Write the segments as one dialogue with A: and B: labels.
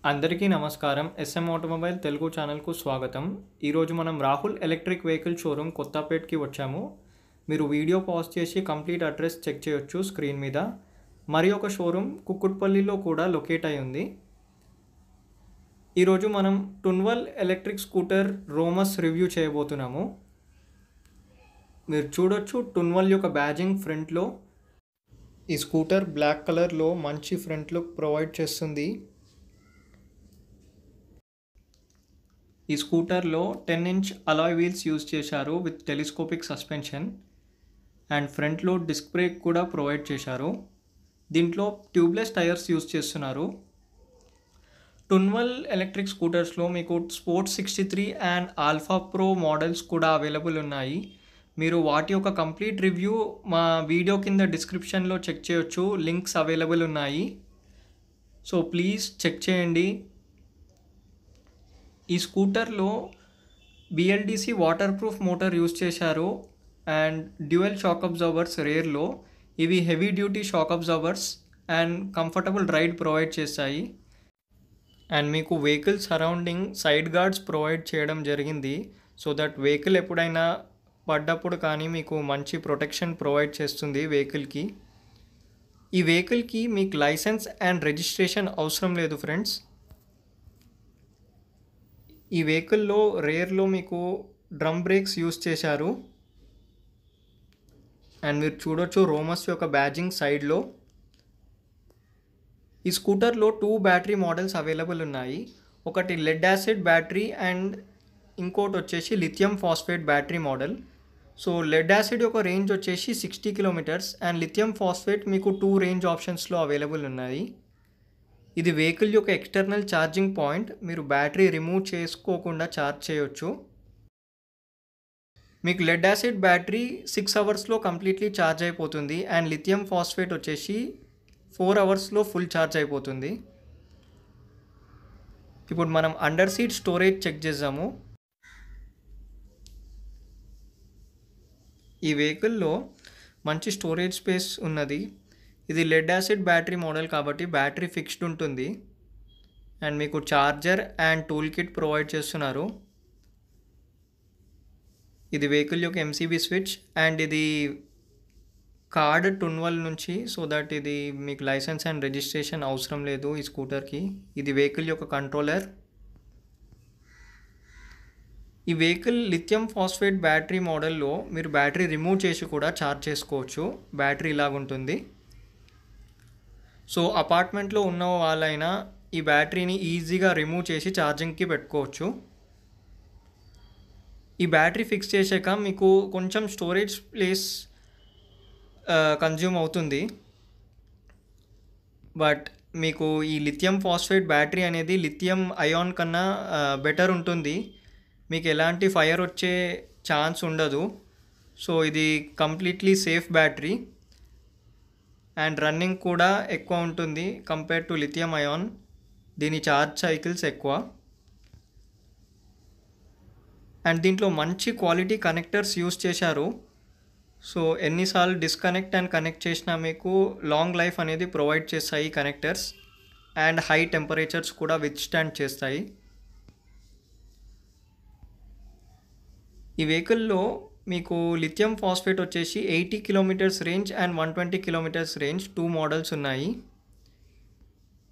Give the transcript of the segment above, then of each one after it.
A: అందరికీ నమస్కారం. S M automobile Telugu ఛానల్‌కు స్వాగతం. ఈరోజు మనం రాహుల్ ఎలక్ట్రిక్ వెహికల్ షోరూమ్ కొత్తపేట్‌కి వచ్చాము. మీరు వీడియో పాజ్ చేసి కంప్లీట్ అడ్రస్ చెక్ చేయొచ్చు స్క్రీన్ మీద. మరి ఒక షోరూమ్ కుకుట్పల్లిలో కూడా లొకేట్ అయి ఉంది. ఈరోజు మనం టున్వల్ ఎలక్ట్రిక్ స్కూటర్ రోమస్ రివ్యూ చేయబోతున్నాము. మీరు చూడొచ్చు టున్వల్ యొక్క బ్యాజింగ్ ఫ్రంట్లో. ఈ స్కూటర్ బ్లాక్ కలర్లో మంచి ఫ్రంట్ లుక్ ప్రొవైడ్ చేస్తుంది. ఈ స్కూటర్లో 10-inch అలాయ్ వీల్స్ యూజ్ చేశారు విత్ టెలిస్కోపిక్ సస్పెన్షన్ అండ్ ఫ్రంట్లో డిస్క్ బ్రేక్ కూడా ప్రొవైడ్ చేశారు. దీంట్లో ట్యూబ్లెస్ టైర్స్ యూజ్ చేస్తున్నారు. టున్వల్ ఎలక్ట్రిక్ స్కూటర్స్లో మీకు sports 63 and alpha pro models కూడా అవైలబుల్ ఉన్నాయి. మీరు వాటి యొక్క కంప్లీట్ రివ్యూ మా వీడియో కింద డిస్క్రిప్షన్లో చెక్ చేయొచ్చు. లింక్స్ అవైలబుల్ ఉన్నాయి. సో ప్లీజ్ చెక్ చేయండి. ఈ స్కూటర్లో BLDC waterproof motor use చేశారు అండ్ డ్యూయల్ షాక్ అబ్జార్బర్స్ రేర్లో. ఇవి heavy duty shock absorbers and comfortable ride provide చేస్తాయి. అండ్ మీకు vehicle surrounding side guards provide చేయడం జరిగింది. సో దట్ వెహికల్ ఎప్పుడైనా పడ్డప్పుడు కానీ మీకు మంచి ప్రొటెక్షన్ ప్రొవైడ్ చేస్తుంది వెహికల్కి. ఈ వెహికల్కి మీకు లైసెన్స్ అండ్ రిజిస్ట్రేషన్ అవసరం లేదు ఫ్రెండ్స్. ఈ వెహికల్లో రేర్లో మీకు డ్రమ్ బ్రేక్స్ యూజ్ చేశారు అండ్ మీరు చూడొచ్చు రోమస్ యొక్క బ్యాజింగ్ సైడ్లో. ఈ స్కూటర్లో 2 బ్యాటరీ మోడల్స్ అవైలబుల్ ఉన్నాయి. ఒకటి లెడ్ యాసిడ్ బ్యాటరీ అండ్ ఇంకోటి వచ్చేసి lithium phosphate battery model. So lead acid యొక్క రేంజ్ వచ్చేసి 60 కిలోమీటర్స్ అండ్ లిథియం ఫాస్ఫేట్ మీకు 2 రేంజ్ ఆప్షన్స్లో అవైలబుల్ ఉన్నాయి. ఇది వెహికల్ యొక్క ఎక్స్టర్నల్ ఛార్జింగ్ పాయింట్. మీరు బ్యాటరీ రిమూవ్ చేసుకోకుండా ఛార్జ్ చేయొచ్చు. మీకు లెడ్ యాసిడ్ బ్యాటరీ 6 అవర్స్లో కంప్లీట్లీ ఛార్జ్ అయిపోతుంది అండ్ లిథియం ఫాస్ఫేట్ వచ్చేసి 4 అవర్స్లో ఫుల్ ఛార్జ్ అయిపోతుంది. ఇప్పుడు మనం అండర్ సీట్ స్టోరేజ్ చెక్ చేద్దాము. ఈ వెహికల్లో మంచి స్టోరేజ్ స్పేస్ ఉన్నది. ఇది లెడ్ యాసిడ్ బ్యాటరీ మోడల్ కాబట్టి బ్యాటరీ ఫిక్స్డ్ ఉంటుంది అండ్ మీకు charger and tool kit provide చేస్తున్నారు. ఇది వెహికల్ యొక్క ఎంసీబీ స్విచ్ అండ్ ఇది కార్డ్ టున్వల్ నుంచి. సో దట్ ఇది మీకు లైసెన్స్ అండ్ రిజిస్ట్రేషన్ అవసరం లేదు ఈ స్కూటర్కి. ఇది వెహికల్ యొక్క కంట్రోలర్. ఈ వెహికల్ లిథియం ఫాస్ఫేట్ బ్యాటరీ మోడల్లో మీరు బ్యాటరీ రిమూవ్ చేసి కూడా ఛార్జ్ చేసుకోవచ్చు. బ్యాటరీ ఇలాగుంటుంది. సో అపార్ట్మెంట్లో ఉన్న వాళ్ళైనా ఈ బ్యాటరీని ఈజీగా రిమూవ్ చేసి ఛార్జింగ్కి పెట్టుకోవచ్చు. ఈ బ్యాటరీ ఫిక్స్ చేశాక మీకు కొంచెం స్టోరేజ్ ప్లేస్ కన్జ్యూమ్ అవుతుంది. బట్ మీకు ఈ లిథియం ఫాస్ఫేట్ బ్యాటరీ అనేది లిథియం అయాన్ కన్నా బెటర్ ఉంటుంది. మీకు ఎలాంటి ఫైర్ వచ్చే ఛాన్స్ ఉండదు. సో ఇది completely safe battery and running కూడా ఎక్కువ ఉంటుంది కంపేర్ టు లిథియం అయాన్. దీని ఛార్జ్ సైకిల్స్ ఎక్కువ అండ్ దీంట్లో మంచి క్వాలిటీ కనెక్టర్స్ యూస్ చేశారు. సో ఎన్నిసార్లు డిస్కనెక్ట్ అండ్ కనెక్ట్ చేసినా మీకు లాంగ్ లైఫ్ అనేది ప్రొవైడ్ చేస్తాయి కనెక్టర్స్ అండ్ హై టెంపరేచర్స్ కూడా విత్స్టాండ్ చేస్తాయి. ఈ వెహికల్లో మీకు లిథియం ఫాస్ఫేట్ వచ్చేసి 80 kilometres range and 120 kilometres range 2 models ఉన్నాయి.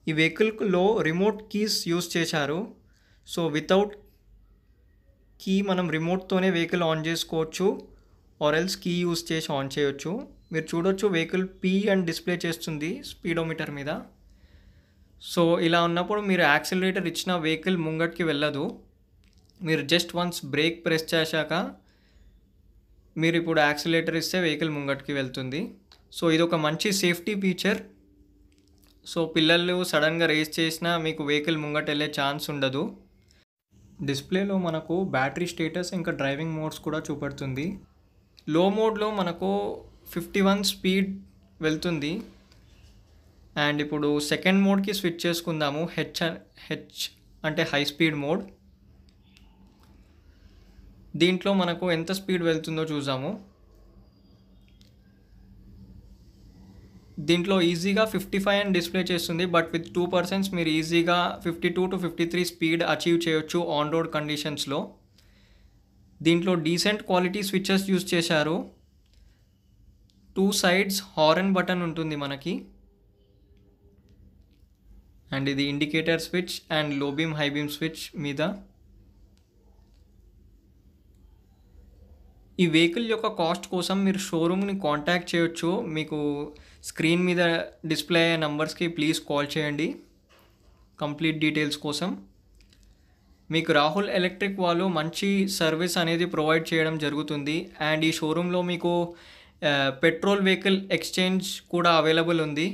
A: ఈ వెహికల్లో రిమోట్ కీస్ యూస్ చేశారు. సో వితౌట్ కీ మనం రిమోట్తోనే వెహికల్ ఆన్ చేసుకోవచ్చు ఆర్ ఎల్స్ కీ యూస్ చేసి ఆన్ చేయొచ్చు. మీరు చూడొచ్చు వెహికల్ పీ అండ్ డిస్ప్లే చేస్తుంది స్పీడోమీటర్ మీద. సో ఇలా ఉన్నప్పుడు మీరు యాక్సిలరేటర్ ఇచ్చిన వెహికల్ ముంగట్కి వెళ్ళదు. మీరు జస్ట్ వన్స్ బ్రేక్ ప్రెస్ చేశాక మీరు ఇప్పుడు యాక్సిలేటర్ ఇస్తే వెహికల్ ముంగట్కి వెళ్తుంది. సో ఇది ఒక మంచి సేఫ్టీ ఫీచర్. సో పిల్లలు సడన్గా రేస్ చేసినా మీకు వెహికల్ ముంగట వెళ్ళే ఛాన్స్ ఉండదు. డిస్ప్లేలో మనకు బ్యాటరీ స్టేటస్ ఇంకా డ్రైవింగ్ మోడ్స్ కూడా చూపెడుతుంది. లో మోడ్లో మనకు 51 స్పీడ్ వెళ్తుంది అండ్ ఇప్పుడు సెకండ్ మోడ్కి స్విచ్ చేసుకుందాము. హెచ్ అంటే హై స్పీడ్ మోడ్. దీంట్లో మనకు ఎంత స్పీడ్ వెళ్తుందో చూసాము. దీంట్లో ఈజీగా 55 అని డిస్ప్లే చేస్తుంది. బట్ విత్ 2% మీరు ఈజీగా 52 to 53 స్పీడ్ అచీవ్ చేయొచ్చు ఆన్ రోడ్ కండిషన్స్లో. దీంట్లో డీసెంట్ క్వాలిటీ స్విచెస్ యూస్ చేశారు. 2 సైడ్స్ హారన్ బటన్ ఉంటుంది మనకి. అండ్ ఇది ఇండికేటర్ స్విచ్ అండ్ లో బీమ్ హై బీమ్ స్విచ్ మీద. ఈ వెహికల్ యొక్క కాస్ట్ కోసం మీరు షోరూమ్ని కాంటాక్ట్ చేయొచ్చు. మీకు స్క్రీన్ మీద డిస్ప్లే అయ్యే నంబర్స్కి ప్లీజ్ కాల్ చేయండి కంప్లీట్ డీటెయిల్స్ కోసం. మీకు రాహుల్ ఎలక్ట్రిక్ వాళ్ళు మంచి సర్వీస్ అనేది ప్రొవైడ్ చేయడం జరుగుతుంది. అండ్ ఈ షోరూంలో మీకు పెట్రోల్ వెహికల్ ఎక్స్చేంజ్ కూడా అవైలబుల్ ఉంది.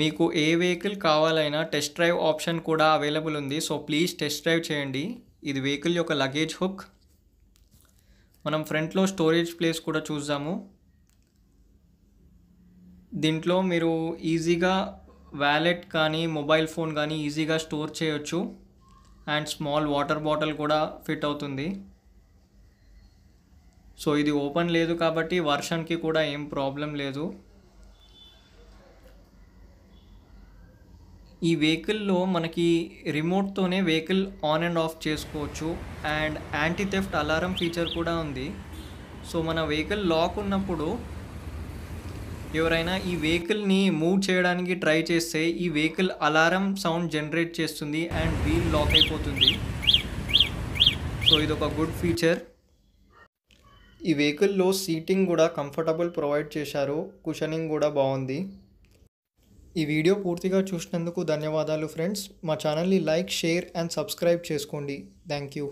A: మీకు ఏ వెహికల్ కావాలైనా టెస్ట్ డ్రైవ్ ఆప్షన్ కూడా అవైలబుల్ ఉంది. సో ప్లీజ్ టెస్ట్ డ్రైవ్ చేయండి. ఇది వెహికల్ యొక్క లగేజ్ హుక్. మనం ఫ్రంట్లో స్టోరేజ్ ప్లేస్ కూడా చూద్దాము. దీంట్లో మీరు ఈజీగా వ్యాలెట్ కానీ మొబైల్ ఫోన్ కానీ ఈజీగా స్టోర్ చేయొచ్చు. అండ్ స్మాల్ వాటర్ బాటిల్ కూడా ఫిట్ అవుతుంది. సో ఇది ఓపెన్ లేదు కాబట్టి వర్షన్కి కూడా ఏం ప్రాబ్లం లేదు. ఈ వెహికల్లో మనకి రిమోట్తోనే వెహికల్ ఆన్ అండ్ ఆఫ్ చేసుకోవచ్చు. And anti theft alarm feature కూడా ఉంది. సో మన వెహికల్ లాక్ ఉన్నప్పుడు ఎవరైనా ఈ వెహికల్ని మూవ్ చేయడానికి ట్రై చేస్తే ఈ వెహికల్ అలారం సౌండ్ జనరేట్ చేస్తుంది అండ్ వీల్ లాక్ అయిపోతుంది. సో ఇది ఒక గుడ్ ఫీచర్. ఈ వెహికల్లో సీటింగ్ కూడా కంఫర్టబుల్ ప్రొవైడ్ చేశారు. కుషనింగ్ కూడా బాగుంది. ఈ వీడియో పూర్తిగా చూసినందుకు ధన్యవాదాలు ఫ్రెండ్స్. మా ఛానల్ని లైక్, షేర్ అండ్ సబ్స్క్రైబ్ చేసుకోండి. Thank you.